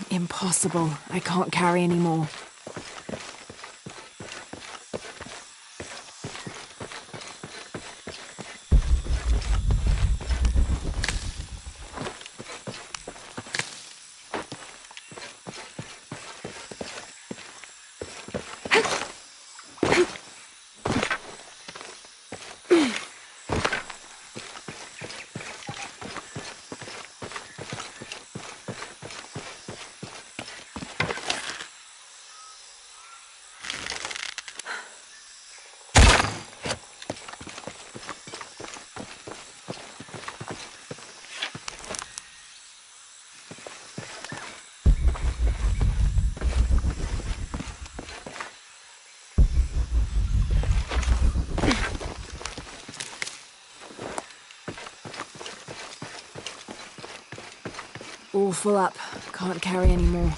Impossible. I can't carry anymore. All full up. Can't carry anymore.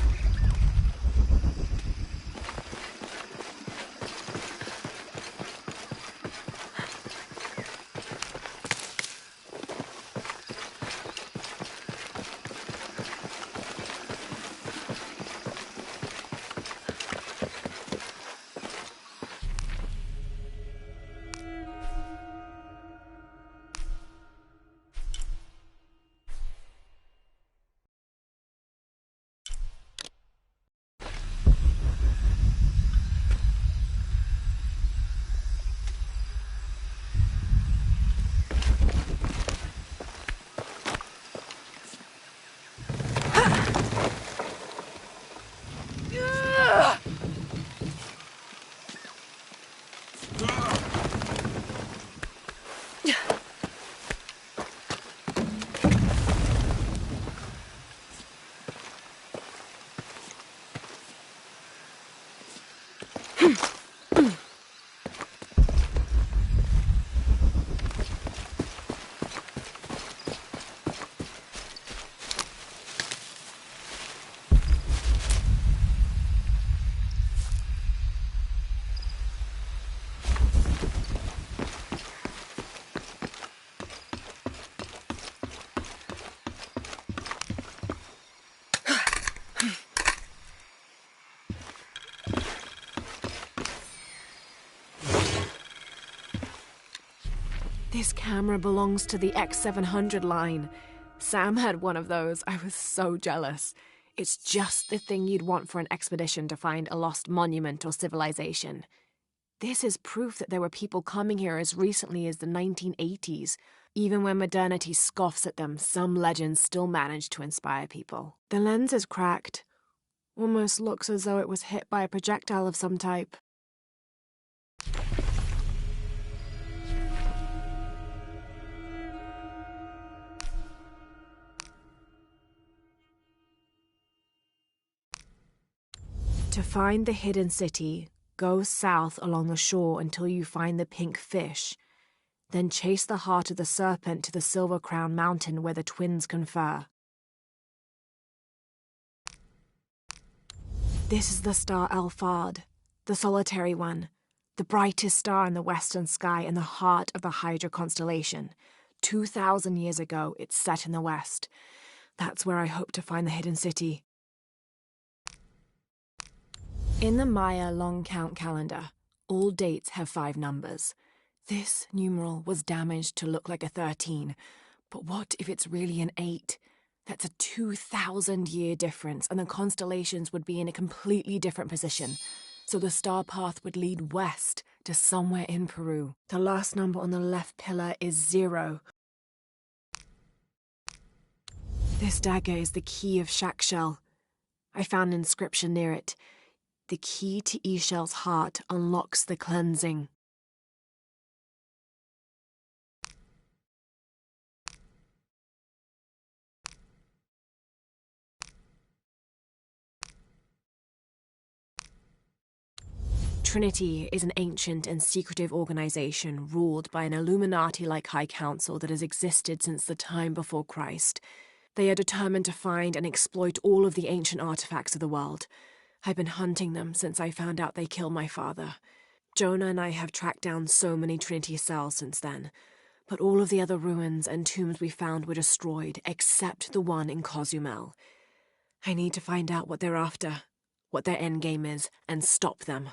This camera belongs to the X700 line. Sam had one of those. I was so jealous. It's just the thing you'd want for an expedition to find a lost monument or civilization. This is proof that there were people coming here as recently as the 1980s. Even when modernity scoffs at them, some legends still manage to inspire people. The lens is cracked. Almost looks as though it was hit by a projectile of some type. To find the hidden city, go south along the shore until you find the pink fish. Then chase the heart of the serpent to the Silver Crown Mountain where the twins confer. This is the star Alphard, the solitary one, the brightest star in the western sky and the heart of the Hydra constellation. 2,000 years ago, it's set in the west. That's where I hope to find the hidden city. In the Maya long count calendar, all dates have 5 numbers. This numeral was damaged to look like a 13, but what if it's really an 8? That's a 2,000-year difference, and the constellations would be in a completely different position. So the star path would lead west, to somewhere in Peru. The last number on the left pillar is 0. This dagger is the key of Shakshell. I found an inscription near it. The key to Ishell's heart unlocks the cleansing. Trinity is an ancient and secretive organization ruled by an Illuminati-like High Council that has existed since the time before Christ. They are determined to find and exploit all of the ancient artifacts of the world. I've been hunting them since I found out they killed my father. Jonah and I have tracked down so many Trinity cells since then, but all of the other ruins and tombs we found were destroyed, except the one in Cozumel. I need to find out what they're after, what their endgame is, and stop them.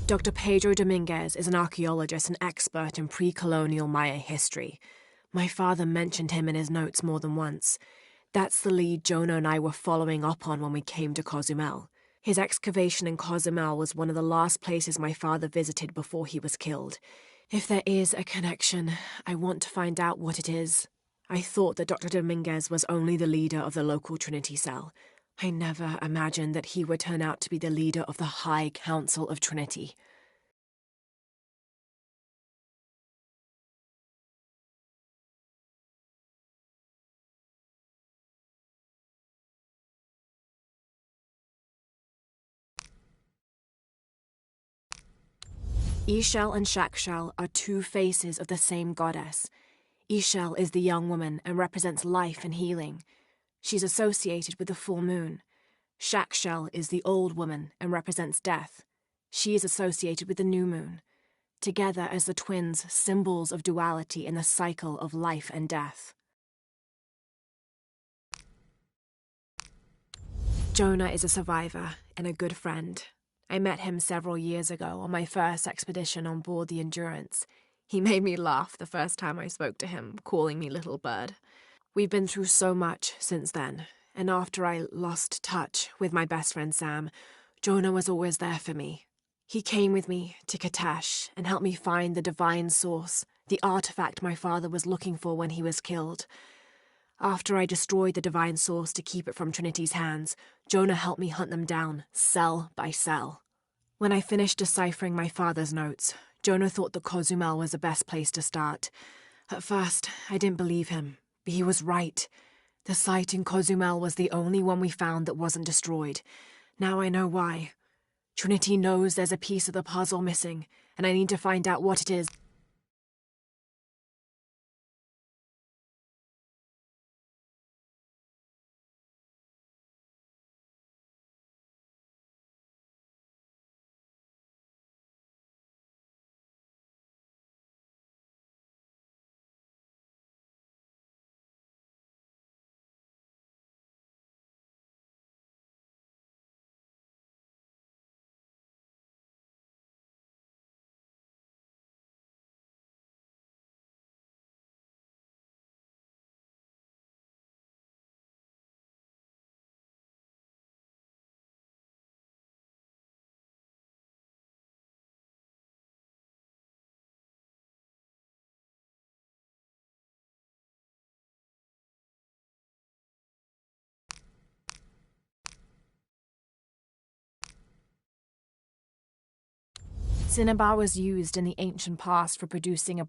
Dr. Pedro Dominguez is an archaeologist and expert in pre-colonial Maya history. My father mentioned him in his notes more than once. That's the lead Jonah and I were following up on when we came to Cozumel. His excavation in Cozumel was one of the last places my father visited before he was killed. If there is a connection, I want to find out what it is. I thought that Dr. Dominguez was only the leader of the local Trinity cell. I never imagined that he would turn out to be the leader of the High Council of Trinity. Ishel and Shakshal are two faces of the same goddess. Ishel is the young woman and represents life and healing. She's associated with the full moon. Shakshal is the old woman and represents death. She is associated with the new moon. Together as the twins, symbols of duality in the cycle of life and death. Jonah is a survivor and a good friend. I met him several years ago on my first expedition on board the Endurance. He made me laugh the first time I spoke to him, calling me Little Bird. We've been through so much since then, and after I lost touch with my best friend Sam, Jonah was always there for me. He came with me to Katesh and helped me find the divine source, the artifact my father was looking for when he was killed. After I destroyed the divine source to keep it from Trinity's hands, Jonah helped me hunt them down, cell by cell. When I finished deciphering my father's notes, Jonah thought that Cozumel was the best place to start. At first, I didn't believe him, but he was right. The site in Cozumel was the only one we found that wasn't destroyed. Now I know why. Trinity knows there's a piece of the puzzle missing, and I need to find out what it is. Cinnabar was used in the ancient past for producing a...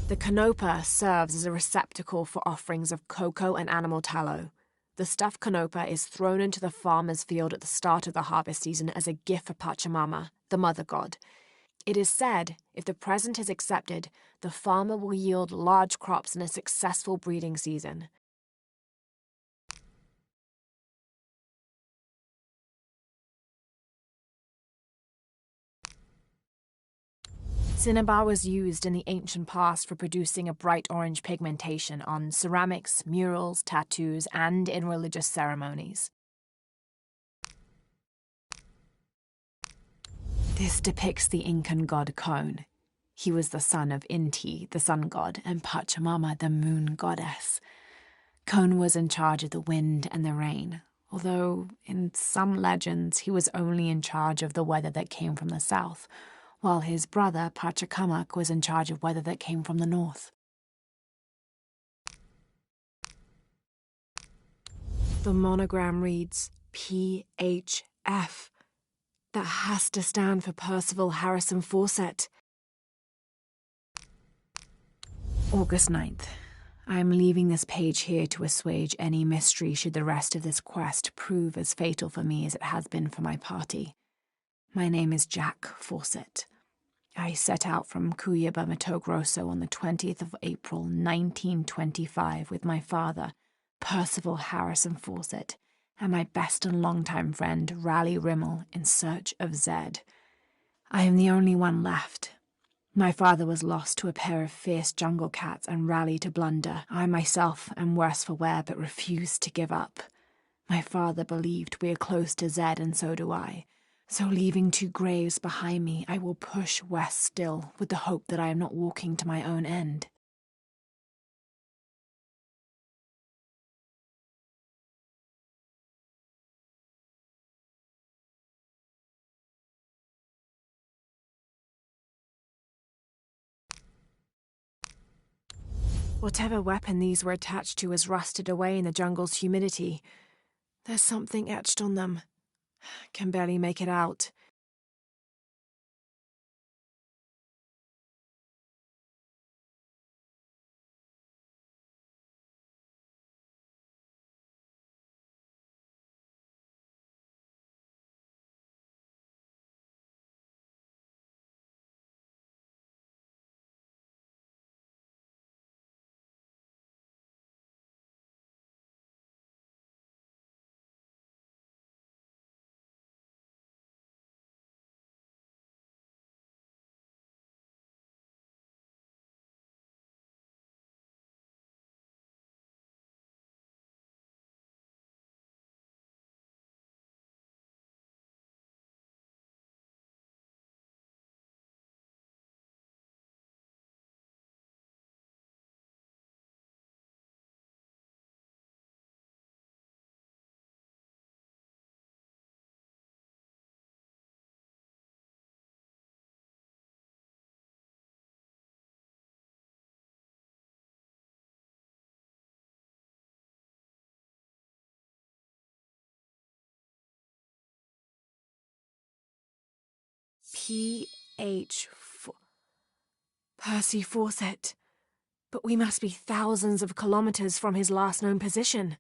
The canopa serves as a receptacle for offerings of cocoa and animal tallow. The stuffed canopa is thrown into the farmer's field at the start of the harvest season as a gift for Pachamama, the mother god. It is said, if the present is accepted, the farmer will yield large crops in a successful breeding season. Cinnabar was used in the ancient past for producing a bright orange pigmentation on ceramics, murals, tattoos, and in religious ceremonies. This depicts the Incan god Kon. He was the son of Inti, the sun god, and Pachamama, the moon goddess. Kon was in charge of the wind and the rain, although in some legends he was only in charge of the weather that came from the south, while his brother Pachacamac was in charge of weather that came from the north. The monogram reads PHF. That has to stand for Percival Harrison Fawcett. August 9th. I am leaving this page here to assuage any mystery should the rest of this quest prove as fatal for me as it has been for my party. My name is Jack Fawcett. I set out from Cuyaba, Mato Grosso on the 20th of April, 1925 with my father, Percival Harrison Fawcett, and my best and longtime friend, Raleigh Rimmel, in search of Zed. I am the only one left. My father was lost to a pair of fierce jungle cats and rallied to blunder. I myself am worse for wear, but refused to give up. My father believed we are close to Zed, and so do I. So leaving 2 graves behind me, I will push west still, with the hope that I am not walking to my own end. Whatever weapon these were attached to has rusted away in the jungle's humidity. There's something etched on them. Can barely make it out. PH4. Percy Fawcett. But we must be thousands of kilometers from his last known position.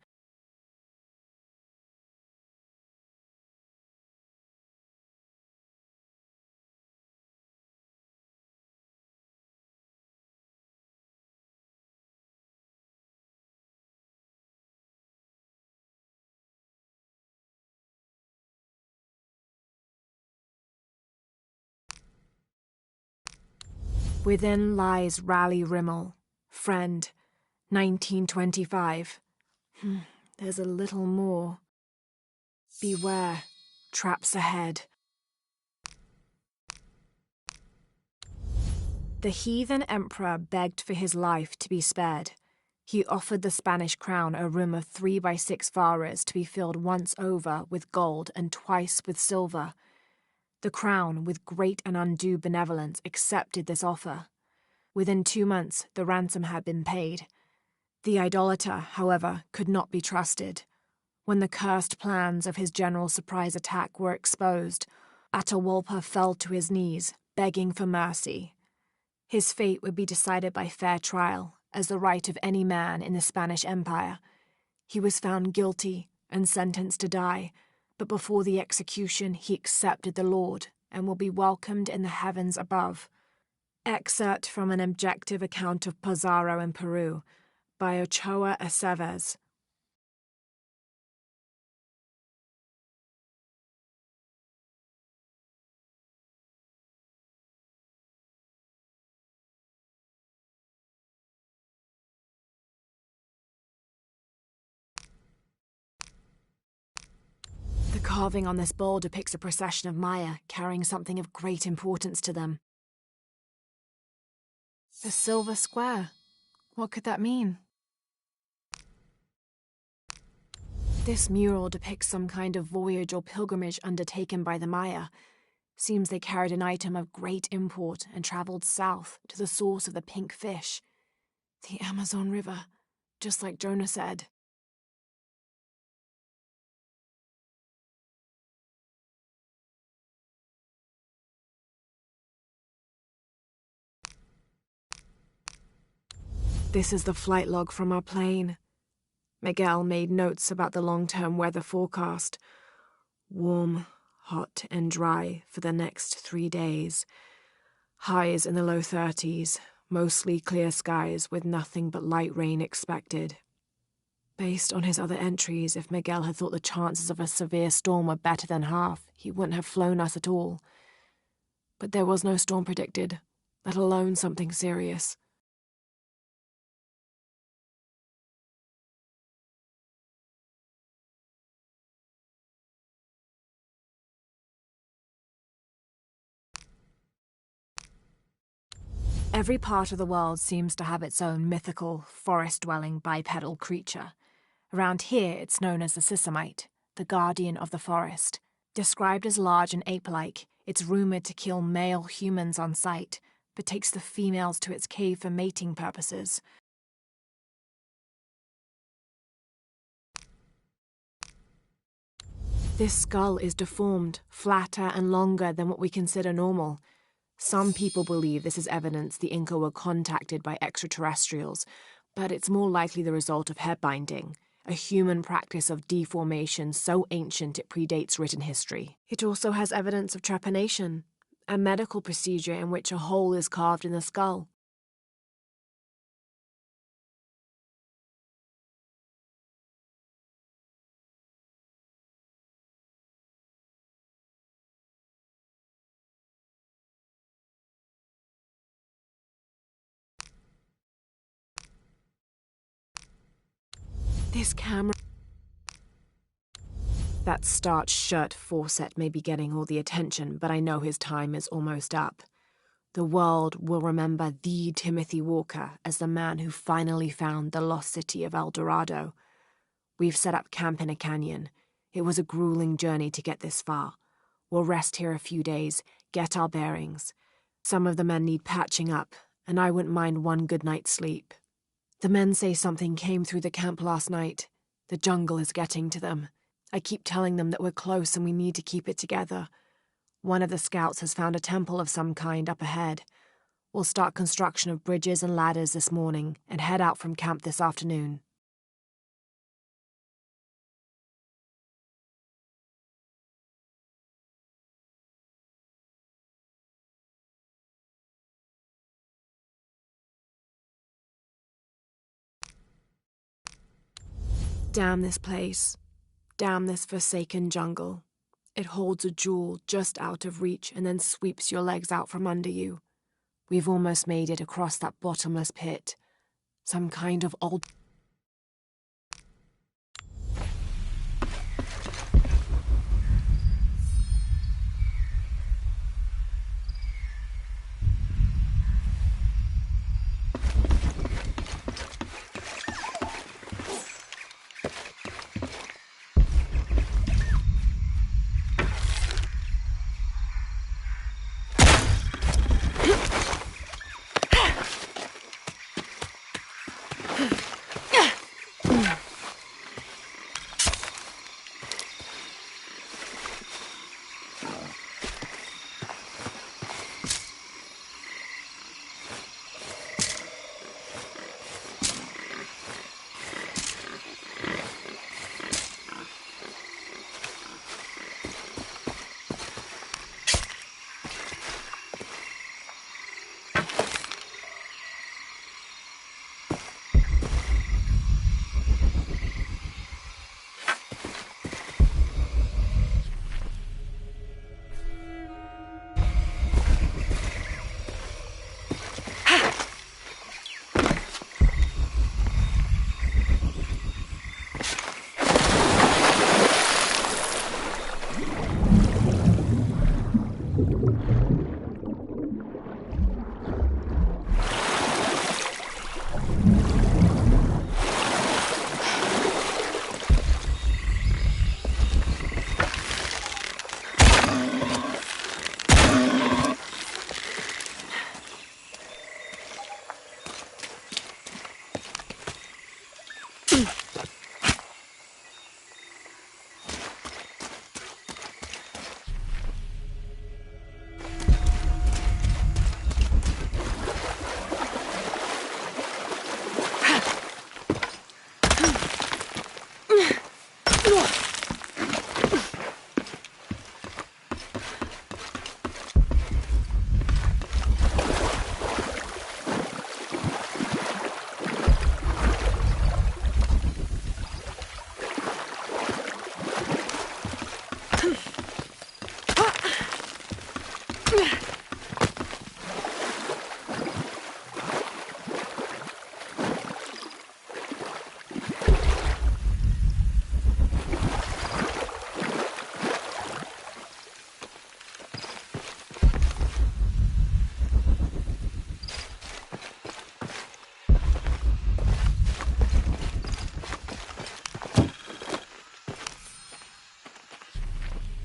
Within lies Raleigh Rimmel, friend, 1925. There's a little more. Beware, traps ahead. The heathen emperor begged for his life to be spared. He offered the Spanish crown a room of 3 by 6 varas to be filled once over with gold and twice with silver. The crown, with great and undue benevolence, accepted this offer. Within 2 months, the ransom had been paid. The idolater, however, could not be trusted. When the cursed plans of his general surprise attack were exposed, Atahualpa fell to his knees, begging for mercy. His fate would be decided by fair trial, as the right of any man in the Spanish Empire. He was found guilty and sentenced to die, but before the execution he accepted the Lord and will be welcomed in the heavens above. Excerpt from an objective account of Pizarro in Peru by Ochoa Aceves. The carving on this bowl depicts a procession of Maya carrying something of great importance to them. The silver square. What could that mean? This mural depicts some kind of voyage or pilgrimage undertaken by the Maya. Seems they carried an item of great import and travelled south to the source of the pink fish. The Amazon River, just like Jonah said. This is the flight log from our plane. Miguel made notes about the long-term weather forecast. Warm, hot, and dry for the next 3 days. Highs in the low 30s, mostly clear skies with nothing but light rain expected. Based on his other entries, if Miguel had thought the chances of a severe storm were better than half, he wouldn't have flown us at all. But there was no storm predicted. let alone something serious. Every part of the world seems to have its own mythical, forest-dwelling bipedal creature. Around here, it's known as the Sisamite, the guardian of the forest. Described as large and ape-like, it's rumored to kill male humans on sight, but takes the females to its cave for mating purposes. This skull is deformed, flatter and longer than what we consider normal. Some people believe this is evidence the Inca were contacted by extraterrestrials, but it's more likely the result of head binding, a human practice of deformation so ancient it predates written history. It also has evidence of trepanation, a medical procedure in which a hole is carved in the skull. This camera... That starched shirt Fawcett may be getting all the attention, but I know his time is almost up. The world will remember the Timothy Walker as the man who finally found the lost city of El Dorado. We've set up camp in a canyon. It was a grueling journey to get this far. We'll rest here a few days, get our bearings. Some of the men need patching up, and I wouldn't mind one good night's sleep. The men say something came through the camp last night. The jungle is getting to them. I keep telling them that we're close and we need to keep it together. One of the scouts has found a temple of some kind up ahead. We'll start construction of bridges and ladders this morning and head out from camp this afternoon. Damn this place. Damn this forsaken jungle. It holds a jewel just out of reach and then sweeps your legs out from under you. We've almost made it across that bottomless pit. Some kind of old...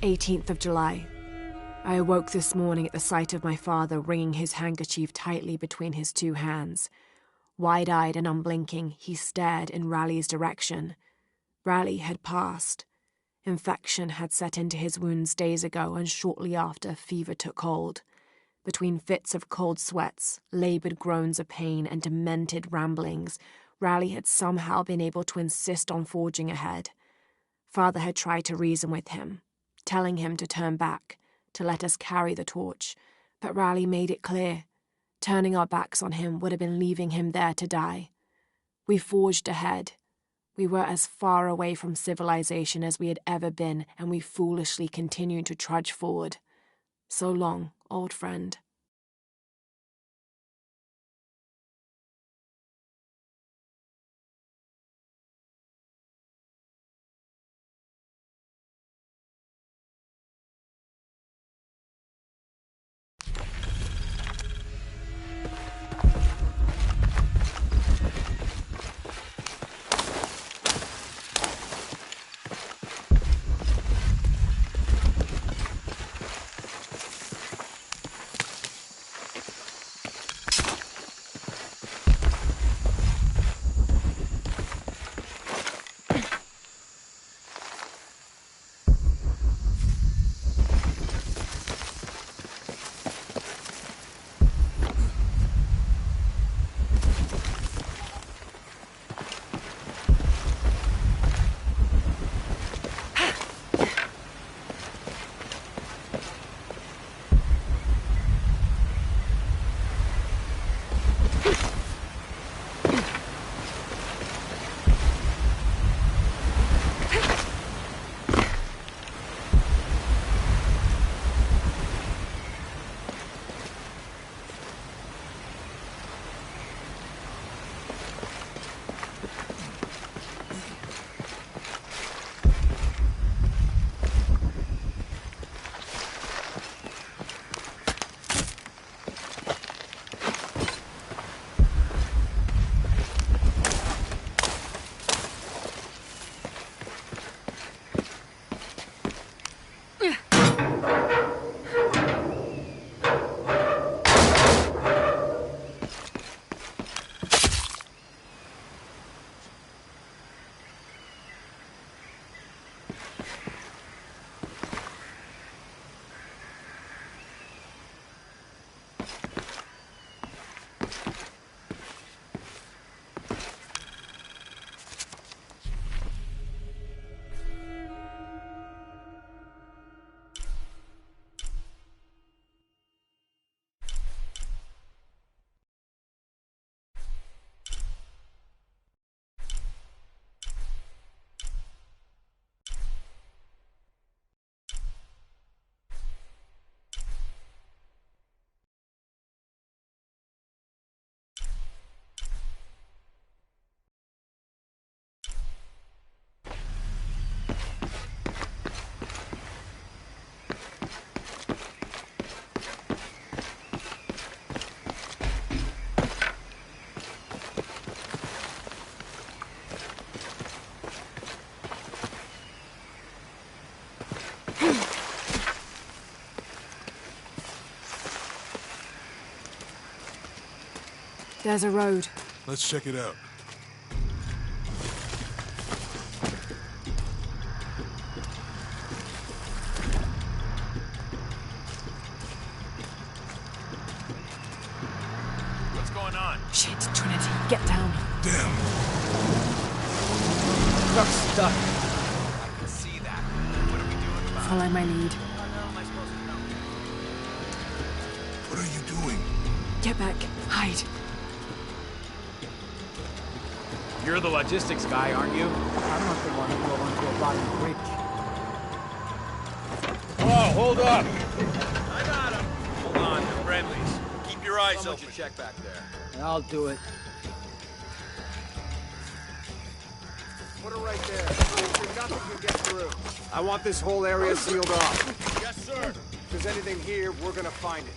18th of July. I awoke this morning at the sight of my father wringing his handkerchief tightly between his two hands. Wide-eyed and unblinking, he stared in Raleigh's direction. Raleigh had passed. Infection had set into his wounds days ago, and shortly after, fever took hold. Between fits of cold sweats, laboured groans of pain, and demented ramblings, Raleigh had somehow been able to insist on forging ahead. Father had tried to reason with him, telling him to turn back, to let us carry the torch, but Raleigh made it clear. Turning our backs on him would have been leaving him there to die. We forged ahead. We were as far away from civilization as we had ever been, and we foolishly continued to trudge forward. So long, old friend. There's a road. Let's check it out. What's going on? Shit, Trinity, get down. Damn. Truck's stuck. I can see that. What are we doing about it? Follow my lead. How am I supposed to know? What are you doing? Get back. Hide. You're the logistics guy, aren't you? I'm not the one who drove onto a bottom bridge. Oh, hold up! I got him. Hold on, they're friendlies. Keep your eyes Someone open. should check back there. I'll do it. Put her right there. Nothing can get through. I want this whole area sealed off. Yes, sir. If there's anything here, we're gonna find it.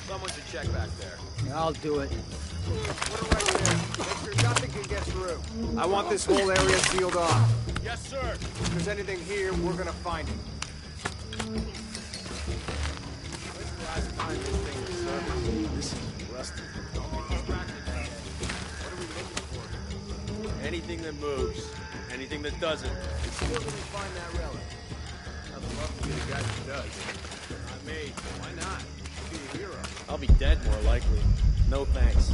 Someone should check back there. Yeah, I'll do it. Put it right there. Make sure nothing can get through. I want this whole area sealed off. Yes, sir. If there's anything here, we're gonna find it. When's the last time this thing was serviced? This is rusty. Don't get distracted, man. What are we looking for? Anything that moves. Anything that doesn't. Still gonna find that relic. I'd love to be the guy who does. Not me. Why not? Be a hero. I'll be dead more likely. No thanks.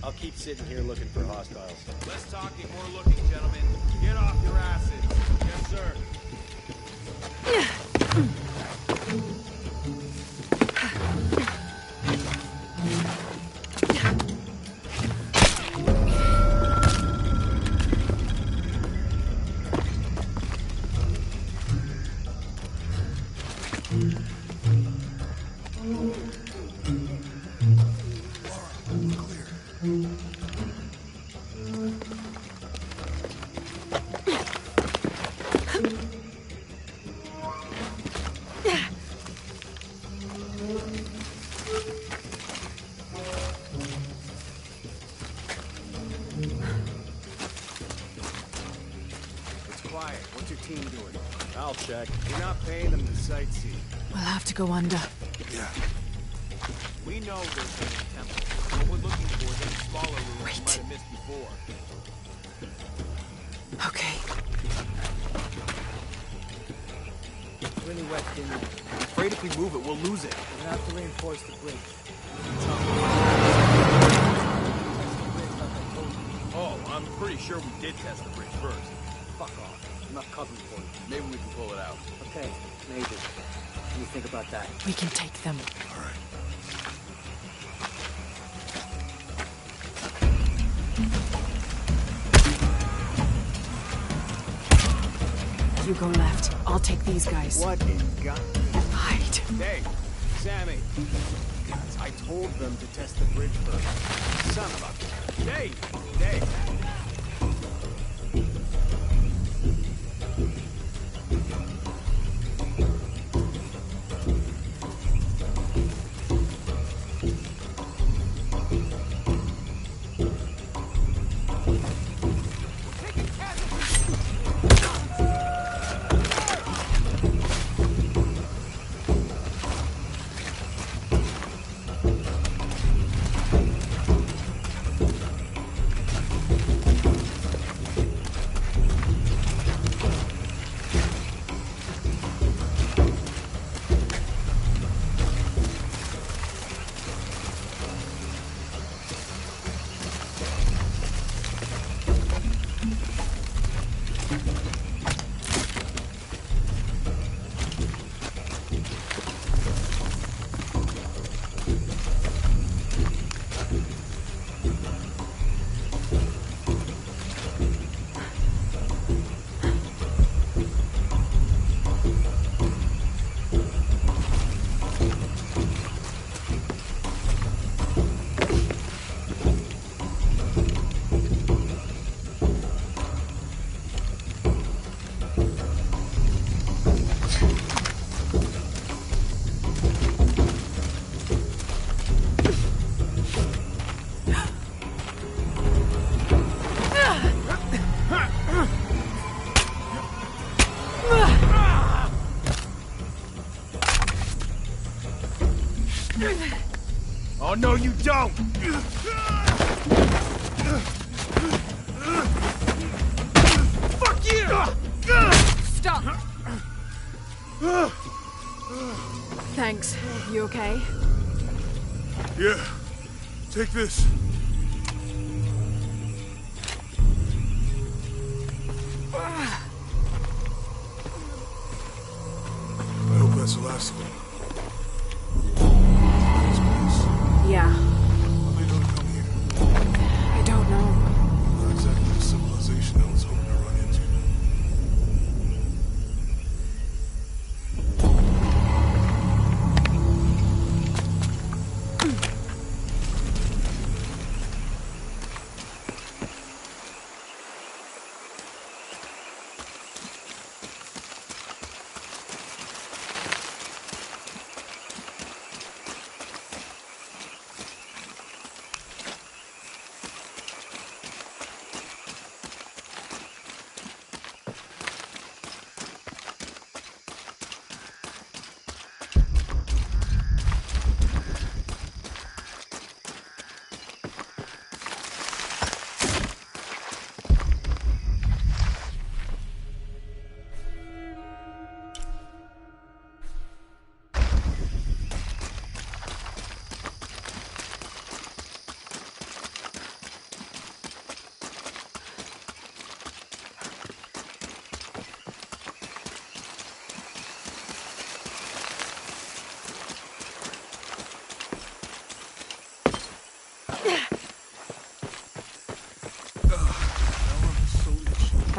I'll keep sitting here looking for hostiles. Less talking, more looking, gentlemen. Get off your asses. Yes, sir. Quiet. What's your team doing? I'll check. You're not paying them to sightsee. We'll have to go under. Yeah. We know there's a temple. What we're looking for is any smaller rooms we might have missed before. Okay. It's really wet in there. I'm afraid if we move it, we'll lose it. We're gonna have to reinforce the bridge. Oh, I'm pretty sure we did test the bridge first. Fuck off. I'm not covering for you. Maybe we can pull it out. Okay, maybe. What do you think about that? We can take them. All right. You go left. I'll take these guys. What in God? Hide. Dave, Sammy. Guys, I told them to test the bridge first. Son of a... Dave! Dave! Oh, no, you don't! Fuck you! Stop! Thanks. You okay? Yeah. Take this. I hope that's the last of it. Yeah. How they gonna come here? I don't know. Not exactly the civilization I was hoping to run into.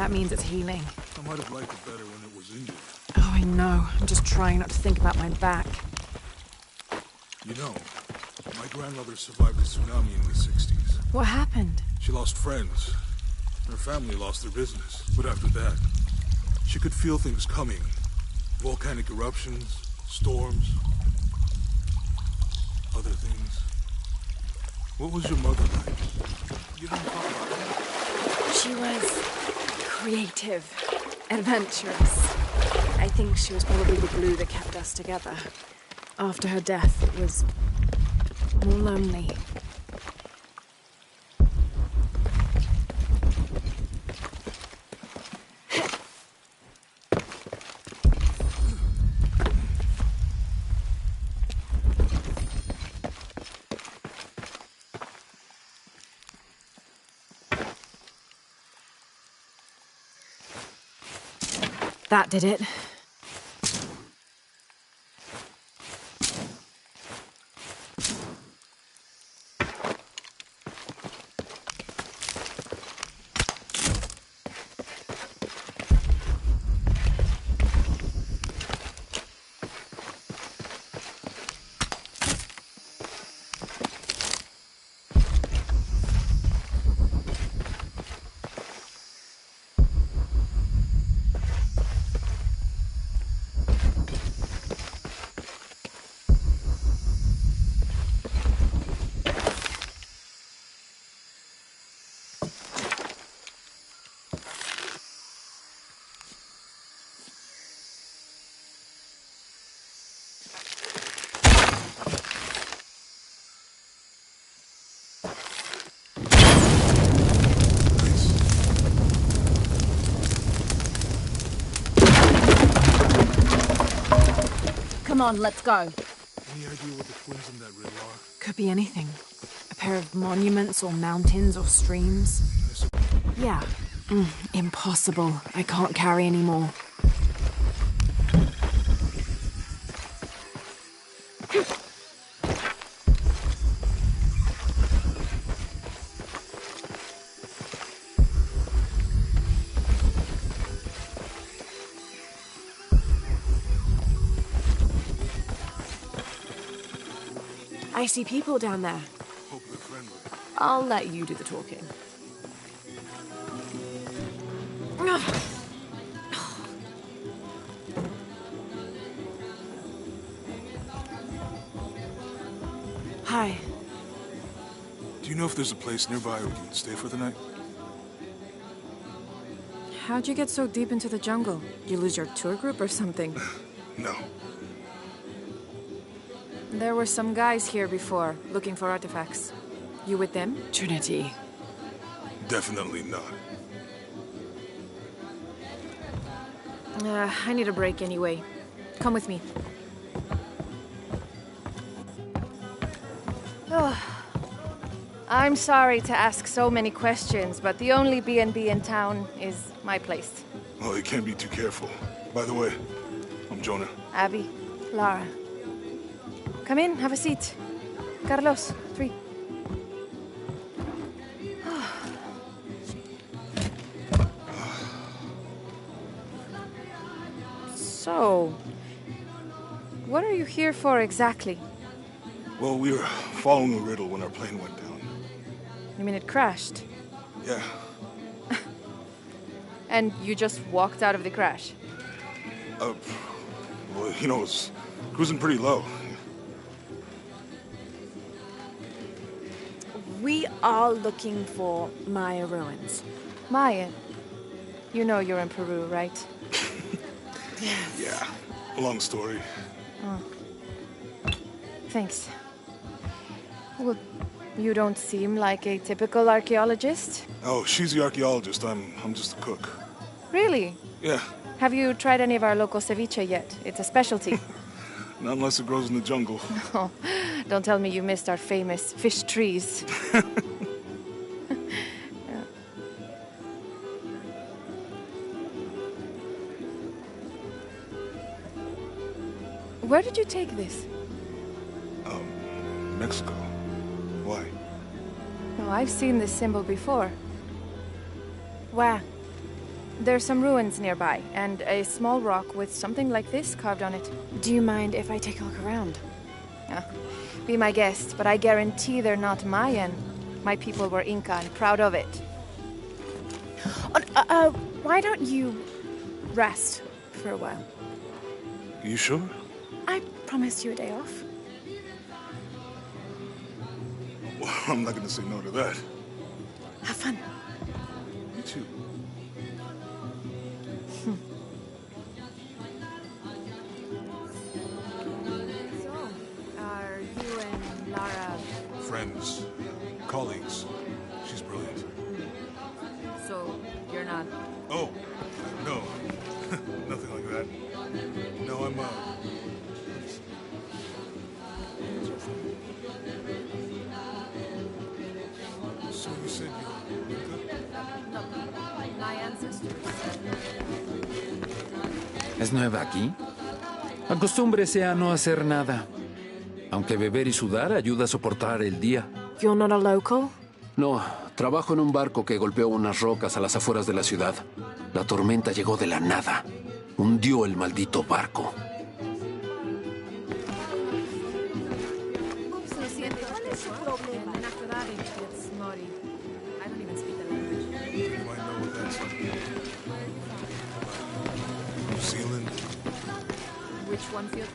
That means it's healing. I might have liked it better when it was injured. Oh, I know. I'm just trying not to think about my back. You know, my grandmother survived the tsunami in the 60s. What happened? She lost friends. Her family lost their business. But after that, she could feel things coming. Volcanic eruptions, storms, other things. What was your mother like? You didn't talk about her. She was creative, adventurous. I think she was probably the glue that kept us together. After her death, it was more lonely. That did it. Come on, let's go. Any idea what the twins in that riddle are? Could be anything. A pair of monuments or mountains or streams. Yeah. Impossible. I can't carry anymore. I see people down there. Hope they're friendly. I'll let you do the talking. Hi. Do you know if there's a place nearby we can stay for the night? How'd you get so deep into the jungle? You lose your tour group or something? No. There were some guys here before, looking for artifacts. You with them? Trinity. Definitely not. I need a break anyway. Come with me. Oh, I'm sorry to ask so many questions, but the only B&B in town is my place. Well, you can't be too careful. By the way, I'm Jonah. Abby, Lara. Come in, have a seat. Carlos, 3. So, what are you here for exactly? Well, we were following a riddle when our plane went down. You mean it crashed? Yeah. And you just walked out of the crash? Well, you know, it was cruising pretty low. We are looking for Maya ruins. Maya, you know you're in Peru, right? Yeah. A long story. Oh. Thanks. Well, you don't seem like a typical archaeologist. Oh, she's the archaeologist. I'm just a cook. Really? Yeah. Have you tried any of our local ceviche yet? It's a specialty. Not unless it grows in the jungle. Oh, don't tell me you missed our famous fish trees. Where did you take this? Mexico. Why? Oh, I've seen this symbol before. Where? There's some ruins nearby, and a small rock with something like this carved on it. Do you mind if I take a look around? Be my guest, but I guarantee they're not Mayan. My people were Inca and proud of it. Why don't you rest for a while? You sure? I promised you a day off. Well, I'm not gonna say no to that. Have fun. You too. Are you and Lara... Friends. Colleagues. She's brilliant. So, you're not... Oh, no. Nothing like that. No, I'm, So you said you're Inca? My ancestors... ¿Es nueva aquí? Acostúmbrese a no hacer nada. Aunque beber y sudar ayuda a soportar el día. You're not a local? No, trabajo en un barco que golpeó unas rocas a las afueras de la ciudad. La tormenta llegó de la nada. Hundió el maldito barco. You might know what that's like. New Zealand? Which one feels...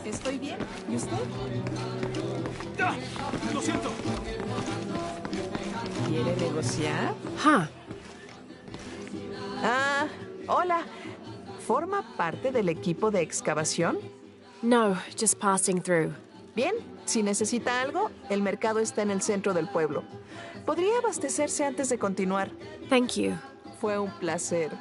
Estoy bien. ¿Y usted? ¡Ah! ¡Lo siento! ¿Quiere negociar? Huh. Ah, hola. ¿Forma parte del equipo de excavación? No, just passing through. Bien, si necesita algo, el mercado está en el centro del pueblo. Podría abastecerse antes de continuar. Thank you. Fue un placer.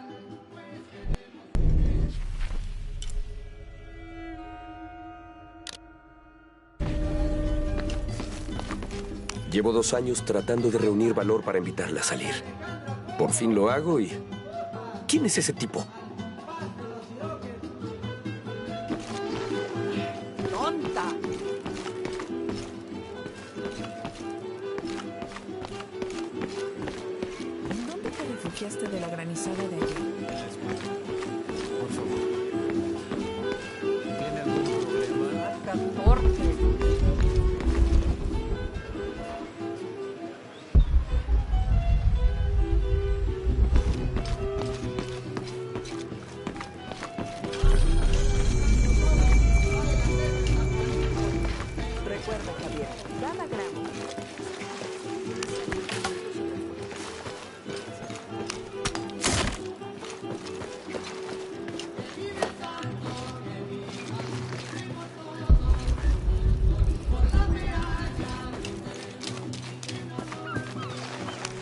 Llevo 2 años tratando de reunir valor para invitarla a salir. Por fin lo hago y... ¿Quién es ese tipo? ¡Tonta! ¿En dónde te refugiaste de la granizada de ayer? Por favor. ¿Tiene algún problema? 14. Recuerda, Javier, cada gramo.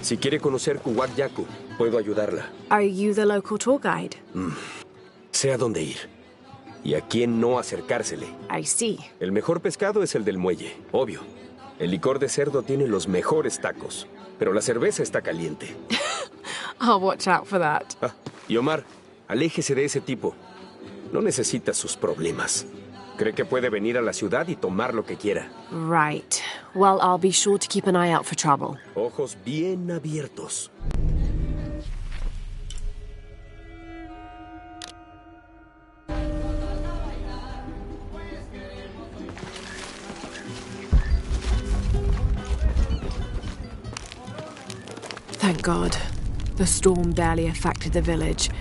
Si quiere conocer Kuwak Yaku, puedo ayudarla. Are you the local tour guide? Sé a dónde ir. Y a quién no acercársele. I see. El mejor pescado es el del muelle, obvio. El licor de cerdo tiene los mejores tacos. Pero la cerveza está caliente. I'll watch out for that. Ah, y Omar, aléjese de ese tipo. No necesita sus problemas. Cree que puede venir a la ciudad y tomar lo que quiera. Right. Well, I'll be sure to keep an eye out for trouble. Ojos bien abiertos. Thank God. The storm barely affected the village.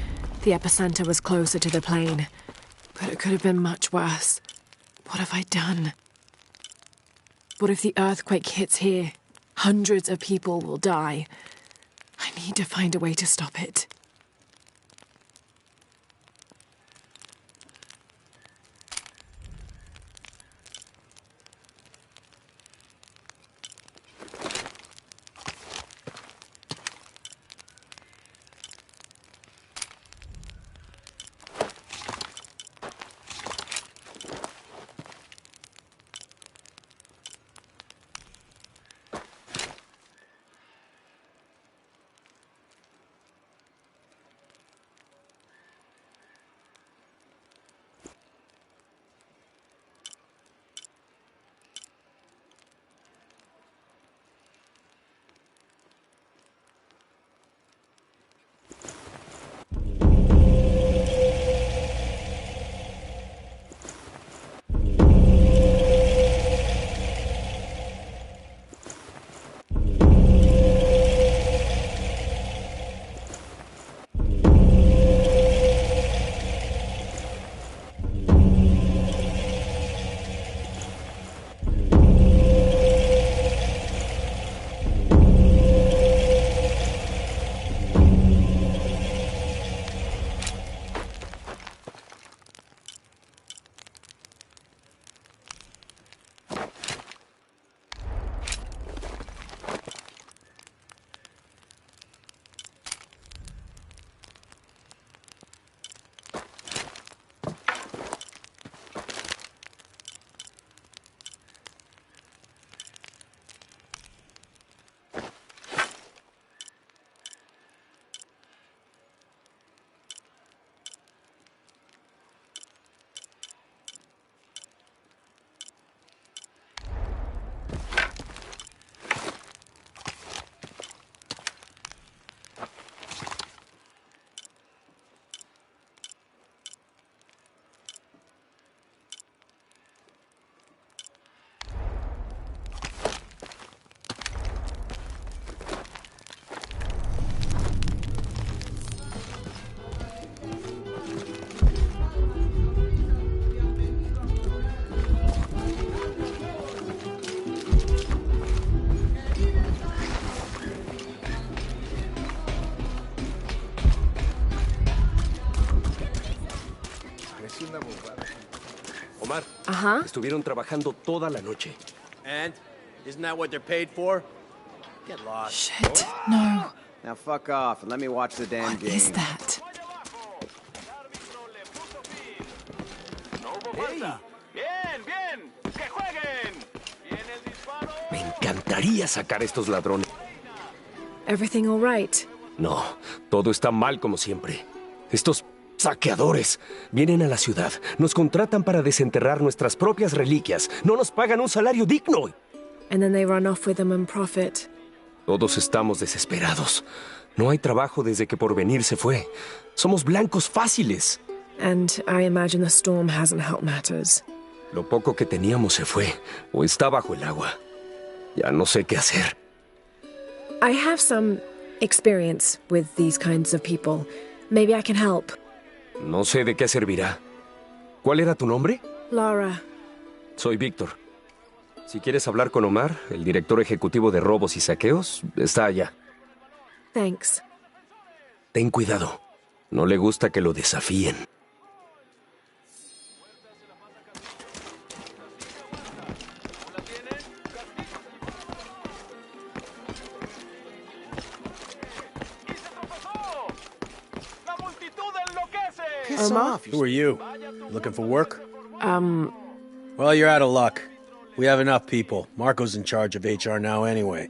The epicenter was closer to the plain. But it could have been much worse. What have I done? What if the earthquake hits here? Hundreds of people will die. I need to find a way to stop it. Omar, Uh-huh. estuvieron trabajando toda la noche. And? Isn't that what they're paid for? Get lost. Shit, no. Now fuck off and let me watch the damn What game. is that? Me encantaría sacar a estos ladrones. Everything all right? No, todo está mal como siempre. Estos saqueadores vienen a la ciudad, nos contratan para desenterrar nuestras propias reliquias, no nos pagan un salario digno. And then they run off with them and profit. Todos estamos desesperados. No hay trabajo desde que Porvenir se fue. Somos blancos fáciles. And I imagine the storm hasn't helped matters. Lo poco que teníamos se fue, o está bajo el agua. Ya no sé qué hacer. I have some experience with these kinds of people. Maybe I can help. No sé de qué servirá. ¿Cuál era tu nombre? Laura. Soy Víctor. Si quieres hablar con Omar, el director ejecutivo de robos y saqueos, está allá. Thanks. Ten cuidado. No le gusta que lo desafíen. Piss off. Who are you? Looking for work? Um, Well, you're out of luck. We have enough people. Marco's in charge of HR now anyway.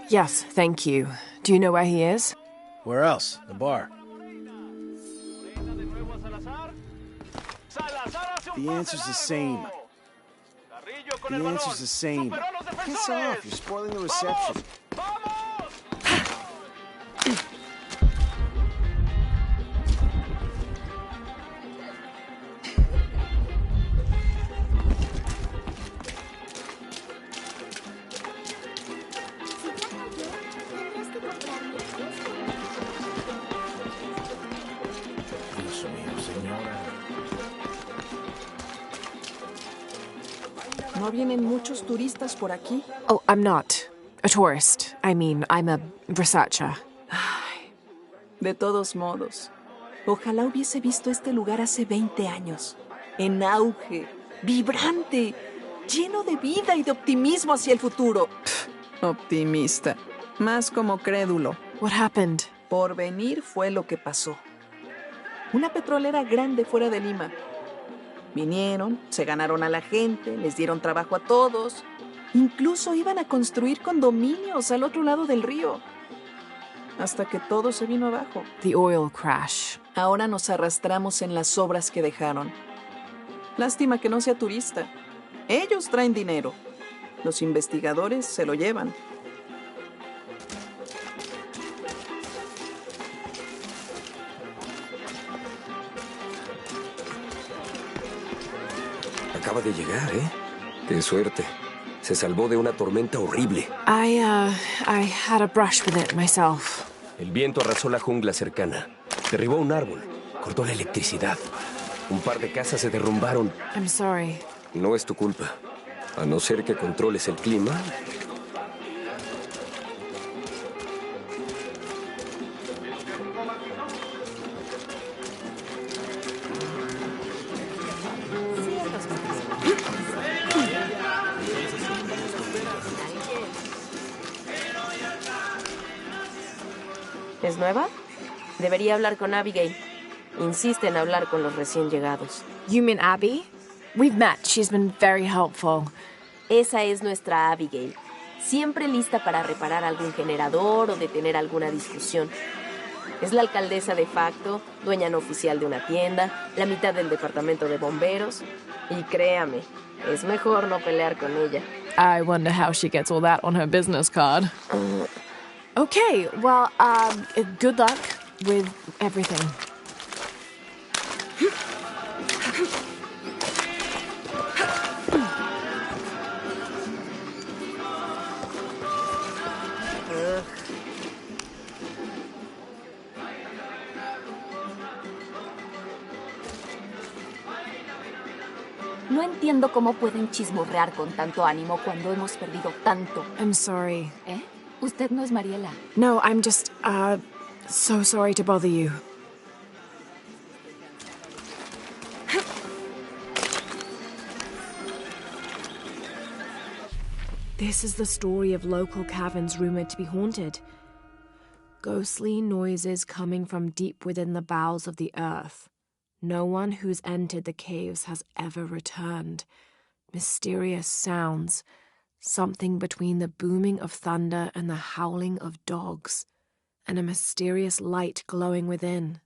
yes, thank you. Do you know where he is? Where else? The bar. The answer's the same. The answer's the same. Piss off. You're spoiling the reception. ¿No vienen muchos turistas por aquí? Oh, I'm not a tourist. I mean, I'm a researcher. De todos modos, ojalá hubiese visto este lugar hace 20 años. En auge, vibrante, lleno de vida y de optimismo hacia el futuro. Optimista, más como crédulo. What happened? Porvenir fue lo que pasó. Una petrolera grande fuera de Lima. Vinieron, se ganaron a la gente, les dieron trabajo a todos. Incluso iban a construir condominios al otro lado del río. Hasta que todo se vino abajo. The oil crash. Ahora nos arrastramos en las obras que dejaron. Lástima que no sea turista. Ellos traen dinero. Los investigadores se lo llevan. Acaba de llegar, ¿eh? Qué suerte. Se salvó de una tormenta horrible. I had a brush with it myself. El viento arrasó la jungla cercana. Derribó un árbol. Cortó la electricidad. Un par de casas se derrumbaron. I'm sorry. No es tu culpa. A no ser que controles el clima. ¿Es nueva? Debería hablar con Abigail. Insiste en hablar con los recién llegados. You mean Abby? We've met. She's been very helpful. Esa es nuestra Abigail. Siempre lista para reparar algún generador o detener alguna discusión. Es la alcaldesa de facto, dueña no oficial de una tienda, la mitad del departamento de bomberos. Y créame, es mejor no pelear con ella. I wonder how she gets all that on her business card. Okay, well, good luck with everything. No entiendo cómo pueden chismorrear con tanto ánimo cuando hemos perdido tanto. I'm sorry. ¿Eh? Usted no es Mariela. No, I'm just, so sorry to bother you. This is the story of local caverns rumored to be haunted. Ghostly noises coming from deep within the bowels of the earth. No one who's entered the caves has ever returned. Mysterious sounds. Something between the booming of thunder and the howling of dogs. And a mysterious light glowing within.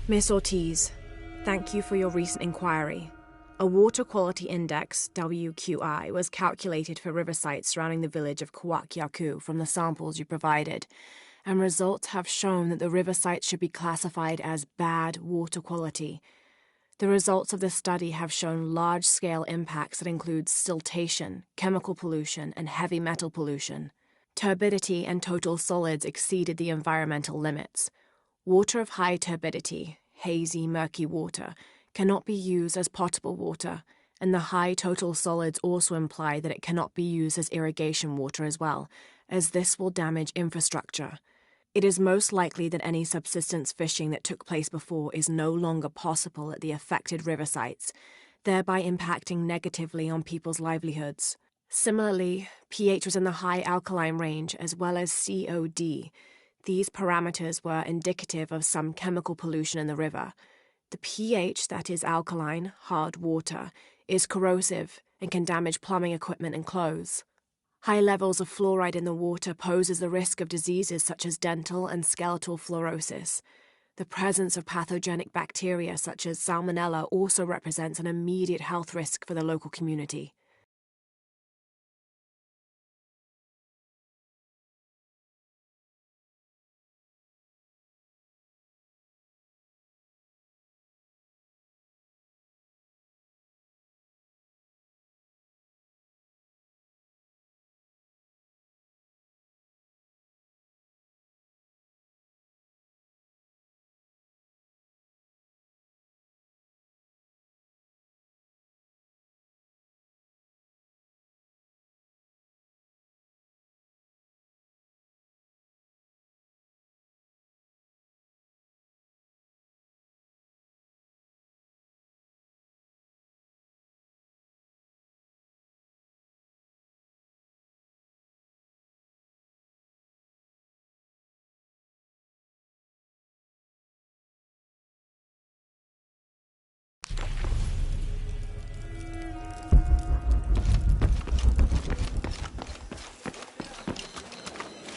Miss Ortiz, thank you for your recent inquiry. A water quality index, WQI, was calculated for river sites surrounding the village of Kuwakyaku from the samples you provided, and results have shown that the river sites should be classified as bad water quality. The results of the study have shown large-scale impacts that include siltation, chemical pollution, and heavy metal pollution. Turbidity and total solids exceeded the environmental limits. Water of high turbidity, hazy, murky water, cannot be used as potable water, and the high total solids also imply that it cannot be used as irrigation water as well, as this will damage infrastructure. It is most likely that any subsistence fishing that took place before is no longer possible at the affected river sites, thereby impacting negatively on people's livelihoods. Similarly, pH was in the high alkaline range as well as COD. These parameters were indicative of some chemical pollution in the river. The pH, that is alkaline, hard water, is corrosive and can damage plumbing equipment and clothes. High levels of fluoride in the water poses the risk of diseases such as dental and skeletal fluorosis. The presence of pathogenic bacteria such as Salmonella also represents an immediate health risk for the local community.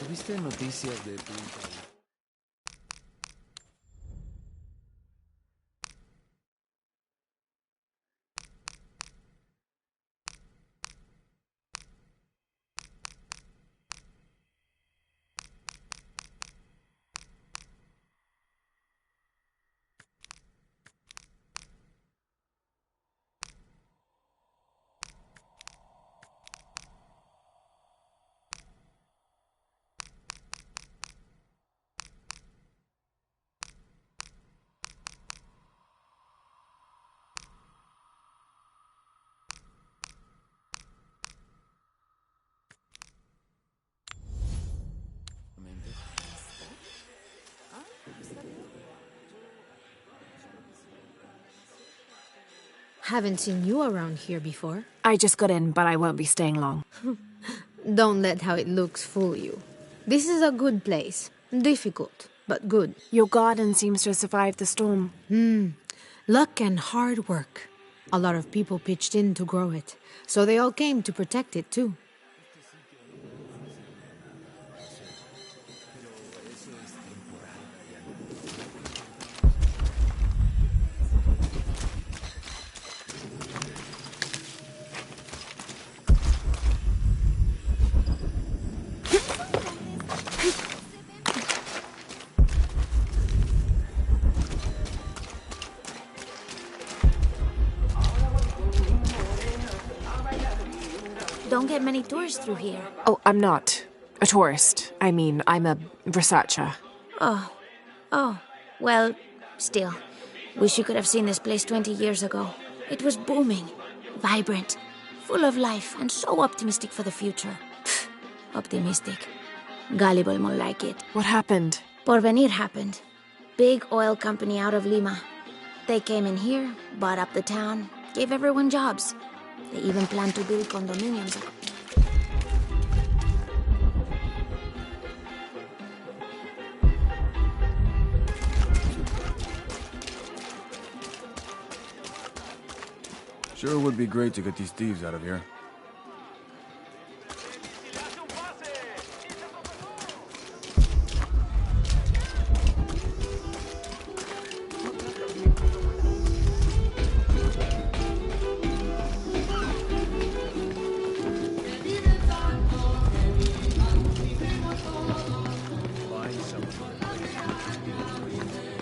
¿Tuviste noticias de tu hija? Haven't seen you around here before. I just got in, but I won't be staying long. Don't let how it looks fool you. This is a good place. Difficult, but good. Your garden seems to have survived the storm. Luck and hard work. A lot of people pitched in to grow it, so they all came to protect it too. Don't get many tourists through here. Oh, I'm not a tourist. I mean, I'm a researcher. Oh. Well, still. Wish you could have seen this place 20 years ago. It was booming, vibrant, full of life, and so optimistic for the future. Optimistic. Gullible, more like it. What happened? Porvenir happened. Big oil company out of Lima. They came in here, bought up the town, gave everyone jobs. They even planned to build condominiums. Sure would be great to get these thieves out of here.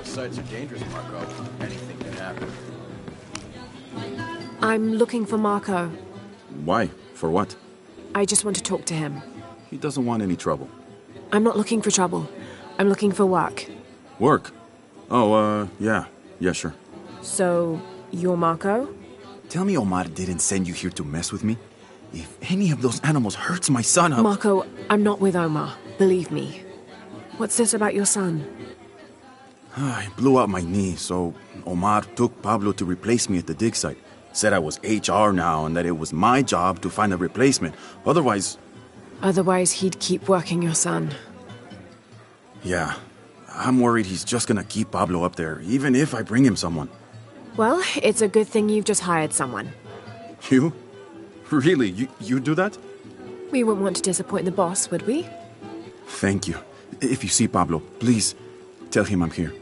Sites are dangerous, Marco. Anything can happen. I'm looking for Marco. Why? For what? I just want to talk to him. He doesn't want any trouble. I'm not looking for trouble. I'm looking for work. Work? Oh, yeah. Yeah, sure. So, you're Marco? Tell me Omar didn't send you here to mess with me? If any of those animals hurts my son, I'll... Marco, I'm not with Omar. Believe me. What's this about your son? I blew out my knee, so Omar took Pablo to replace me at the dig site. Said I was HR now and that it was my job to find a replacement. Otherwise... Otherwise, he'd keep working your son. Yeah. I'm worried he's just gonna keep Pablo up there, even if I bring him someone. Well, it's a good thing you've just hired someone. You? Really? You do that? We wouldn't want to disappoint the boss, would we? Thank you. If you see Pablo, please tell him I'm here.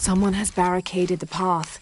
Someone has barricaded the path.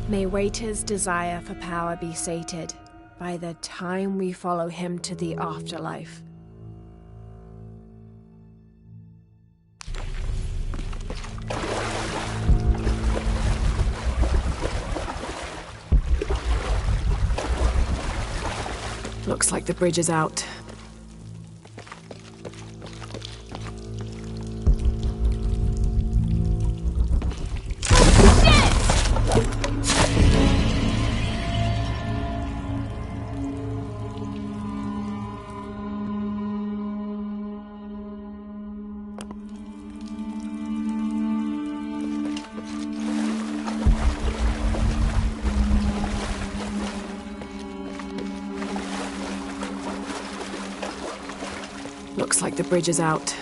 May Waiter's desire for power be sated by the time we follow him to the afterlife. Looks like the bridge is out. Looks like the bridge is out.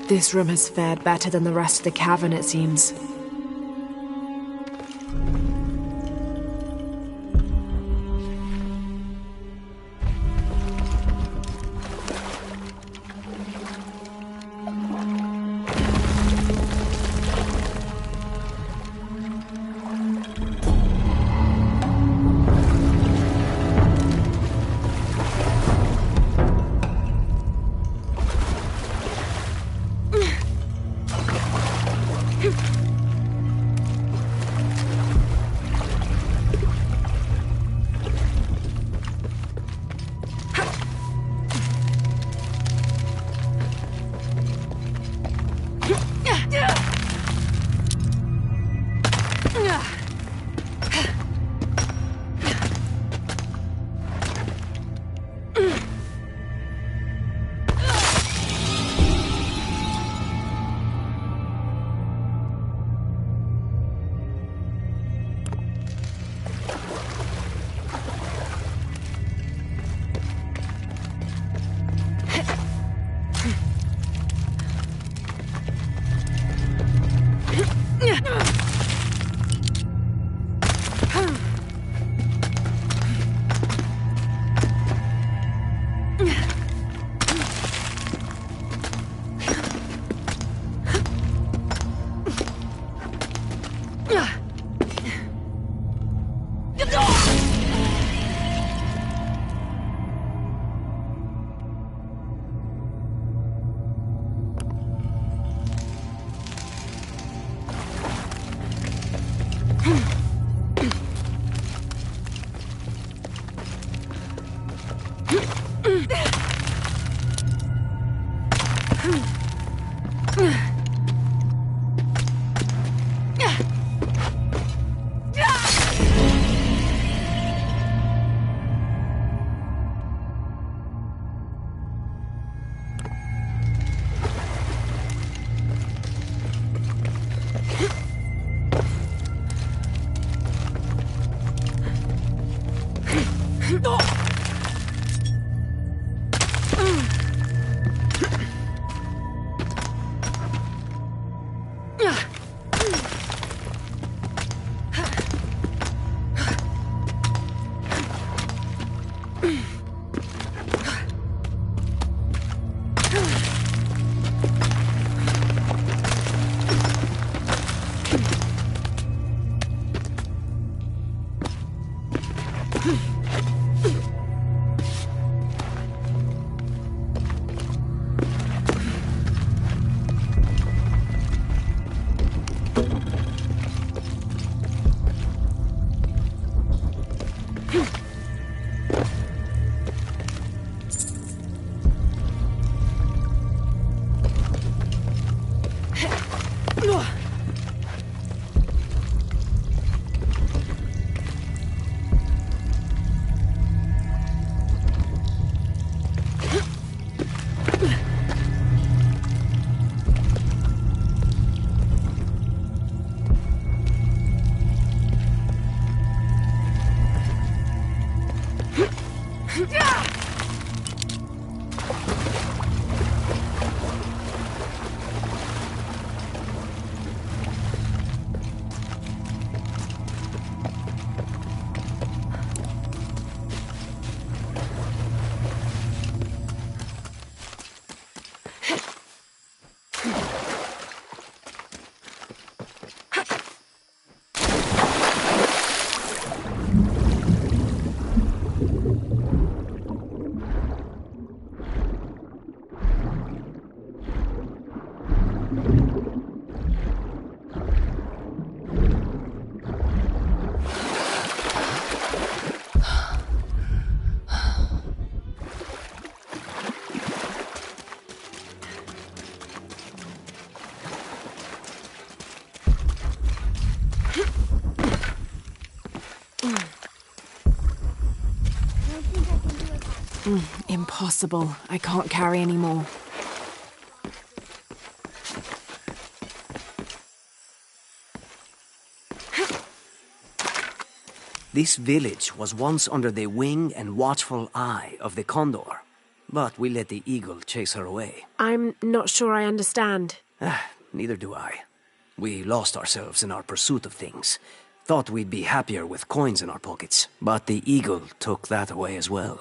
This room has fared better than the rest of the cavern, it seems. Impossible. I can't carry anymore. This village was once under the wing and watchful eye of the Condor, but we let the eagle chase her away. I'm not sure I understand. Neither do I. We lost ourselves in our pursuit of things. Thought we'd be happier with coins in our pockets, but the eagle took that away as well.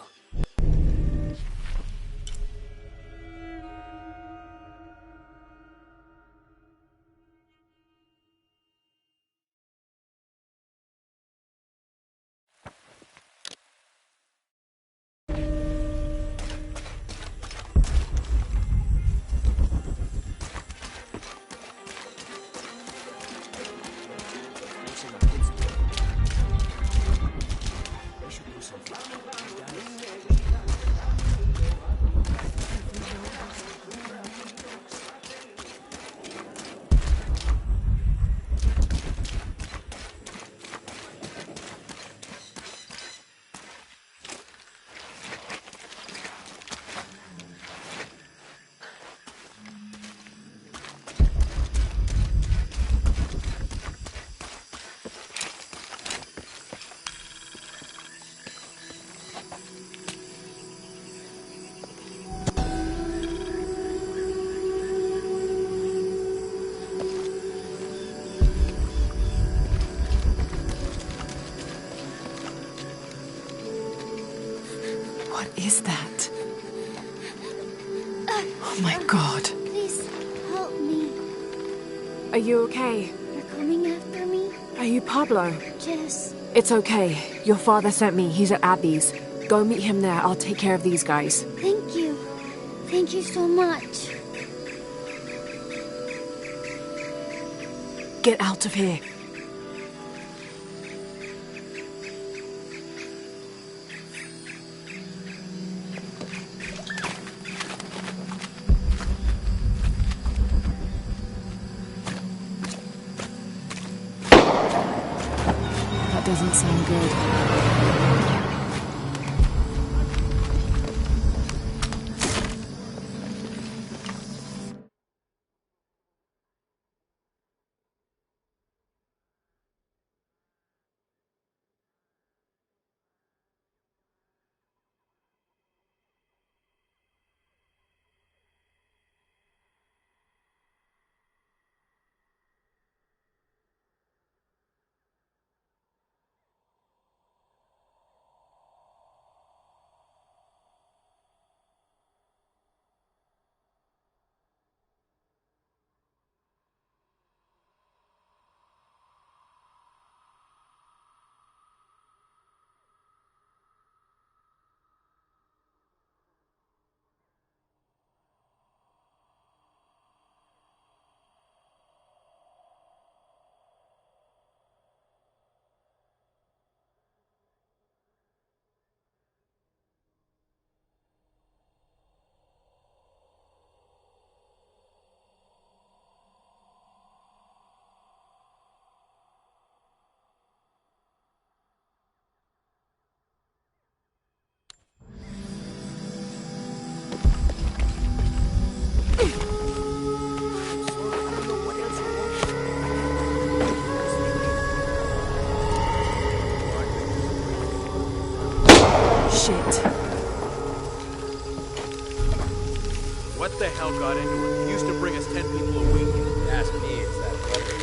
What is that? Oh my god. Please, help me. Are you okay? You're coming after me? Are you Pablo? Yes. It's okay. Your father sent me. He's at Abby's. Go meet him there. I'll take care of these guys. Thank you. Thank you so much. Get out of here. doesn't sound good. What the hell got into her? He used to bring us 10 people a week. Ask me, it's that brother.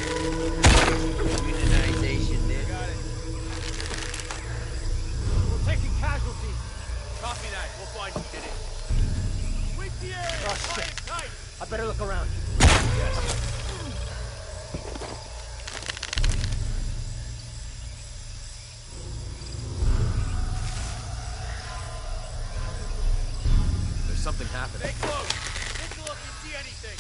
Unionization, dude. Got it. We're taking casualties. Copy that. We'll find who did it. Sweep the area. Oh, shit. Tight. I better look around. Yes. There's something happening. Stay close. Signal if you see anything.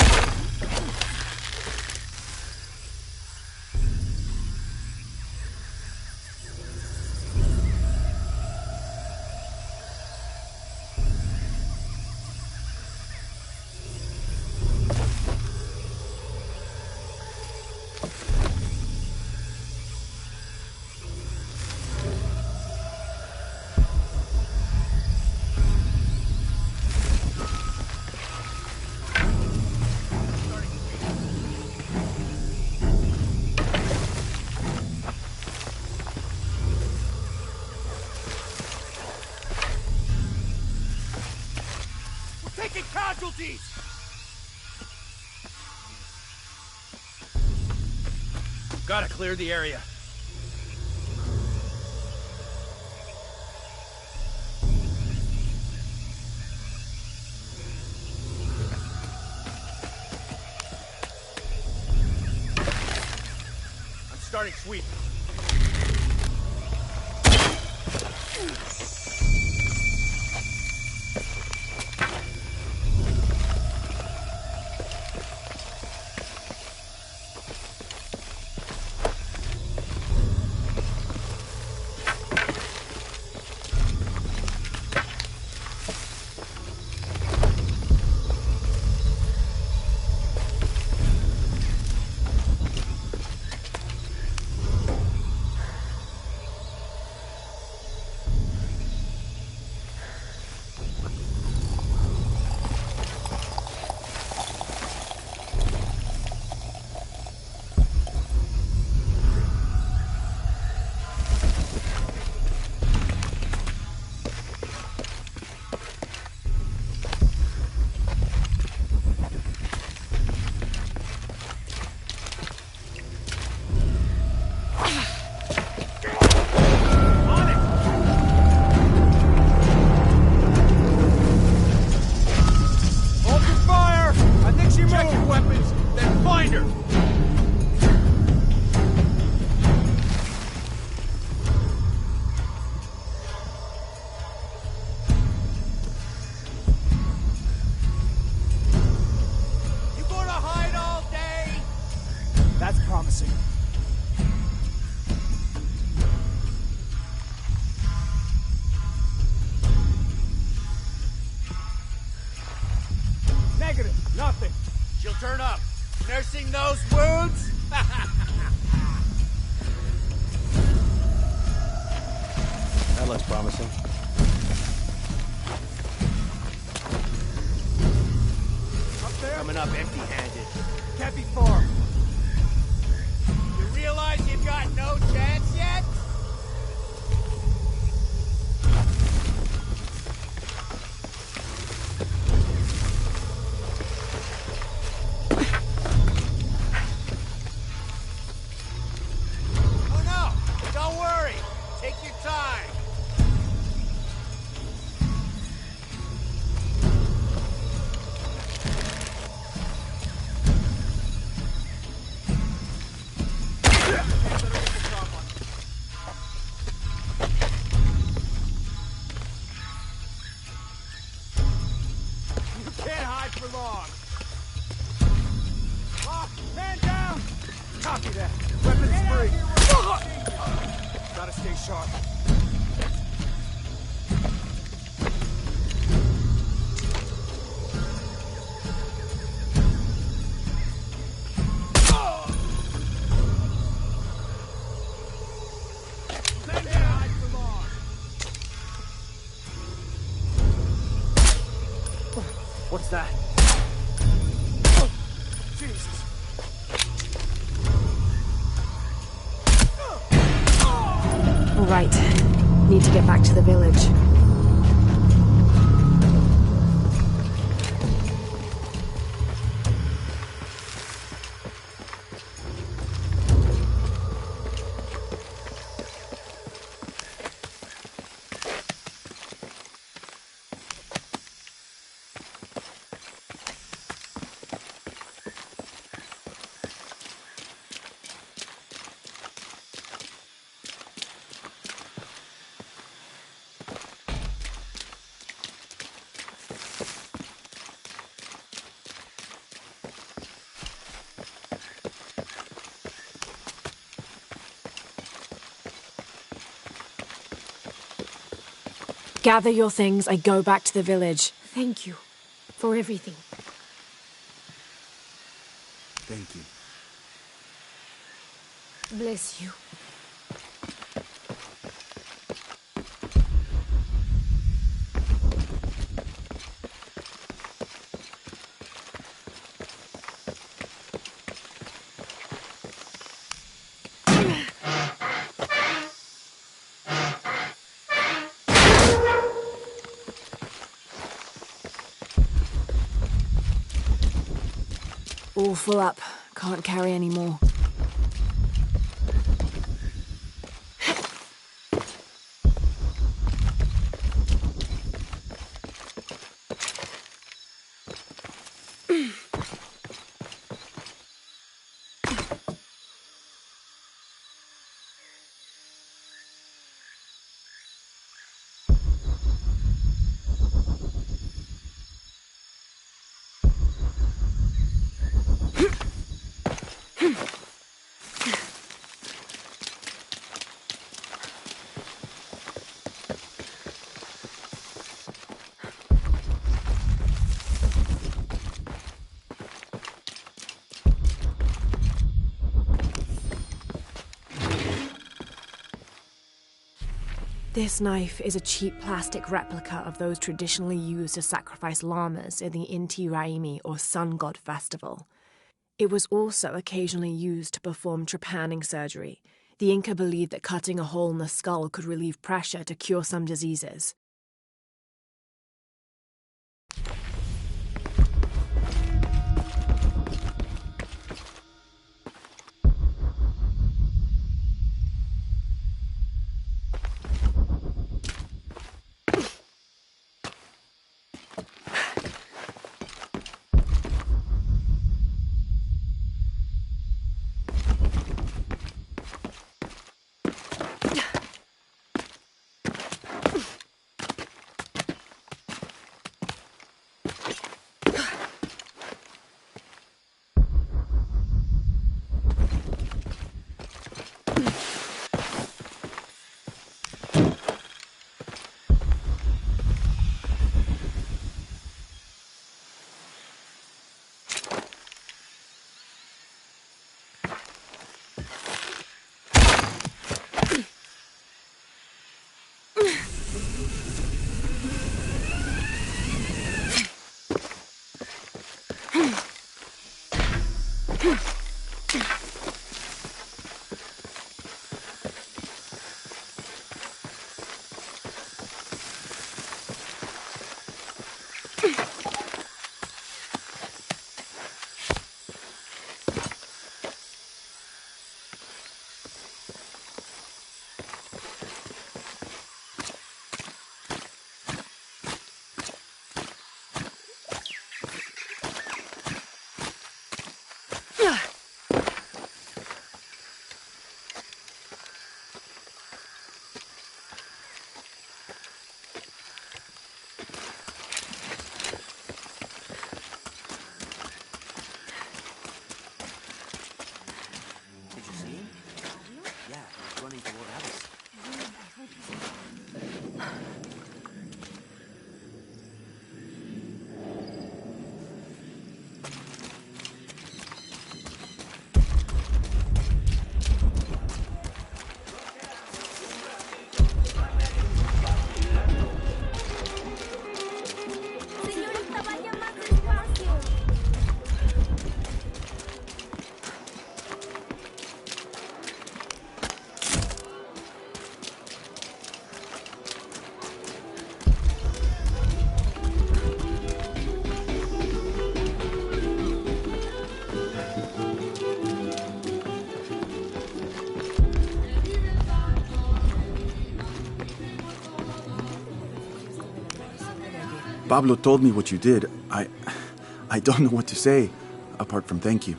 Taking casualties! Gotta clear the area. I'm starting sweep. Promising. Negative. Nothing. She'll turn up. Nursing those wounds? That looks promising. Up there? Coming up empty-handed. Can't be far. You realize you've got no chance yet? Oh no! Don't worry. Take your time. You can't hide for long. Oh, man down! Copy that. Weapons free. Gotta stay sharp. Man down! Hide for long. What's that? Jesus. All right. Need to get back to the village. Gather your things, I go back to the village. Thank you for everything. Thank you. Bless you. All full up. Can't carry any more. This knife is a cheap plastic replica of those traditionally used to sacrifice llamas in the Inti Raymi or Sun God Festival. It was also occasionally used to perform trepanning surgery. The Inca believed that cutting a hole in the skull could relieve pressure to cure some diseases. Pablo told me what you did, I don't know what to say, apart from thank you.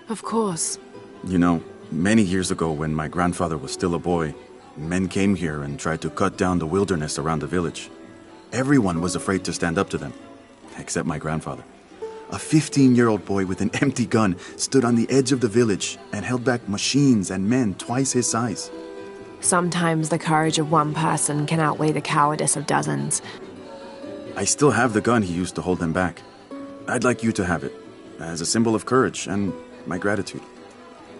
Of course. You know, many years ago when my grandfather was still a boy, men came here and tried to cut down the wilderness around the village. Everyone was afraid to stand up to them, except my grandfather. A 15-year-old boy with an empty gun stood on the edge of the village and held back machines and men twice his size. Sometimes the courage of one person can outweigh the cowardice of dozens. I still have the gun he used to hold them back. I'd like you to have it, as a symbol of courage and my gratitude.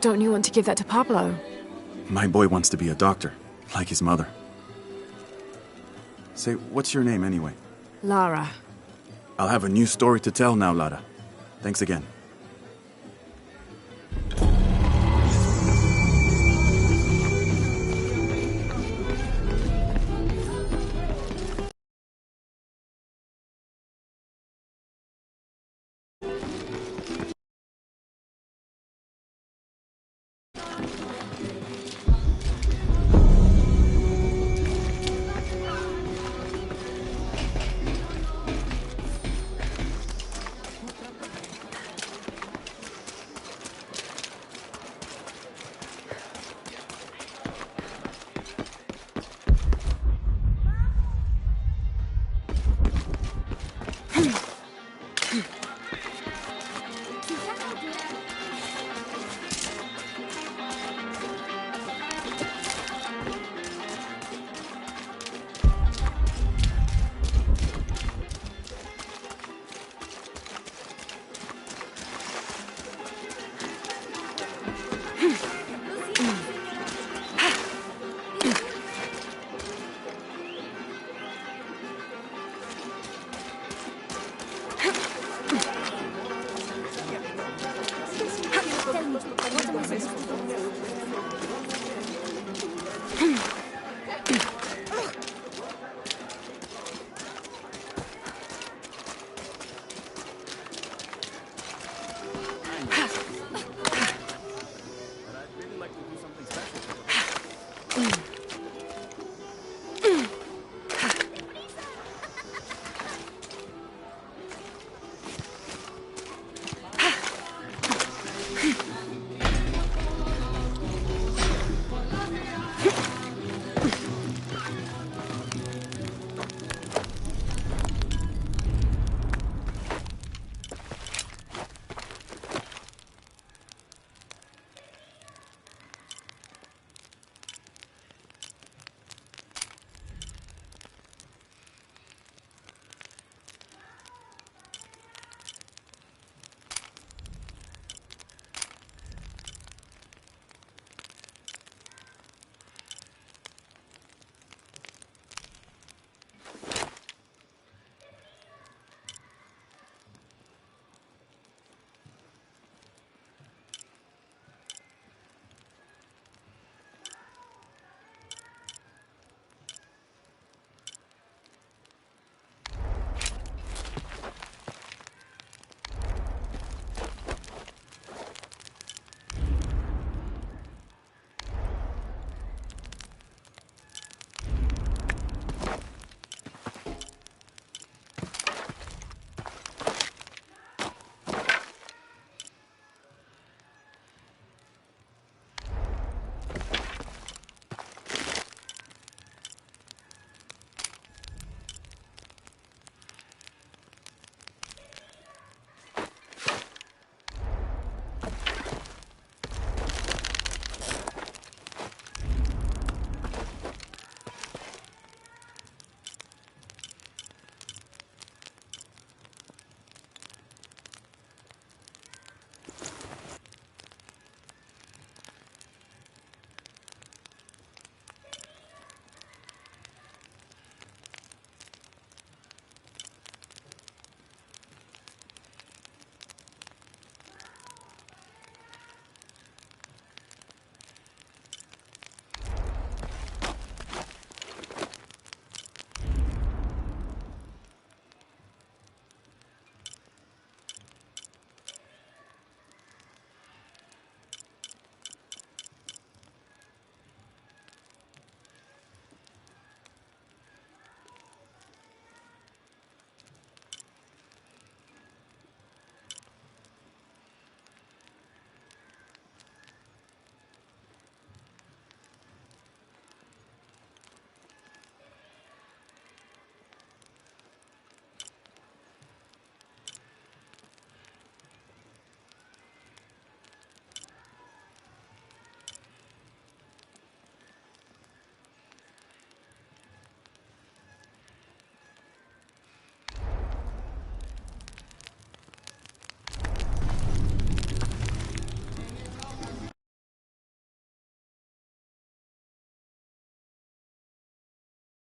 Don't you want to give that to Pablo? My boy wants to be a doctor, like his mother. Say, what's your name anyway? Lara. I'll have a new story to tell now, Lara. Thanks again.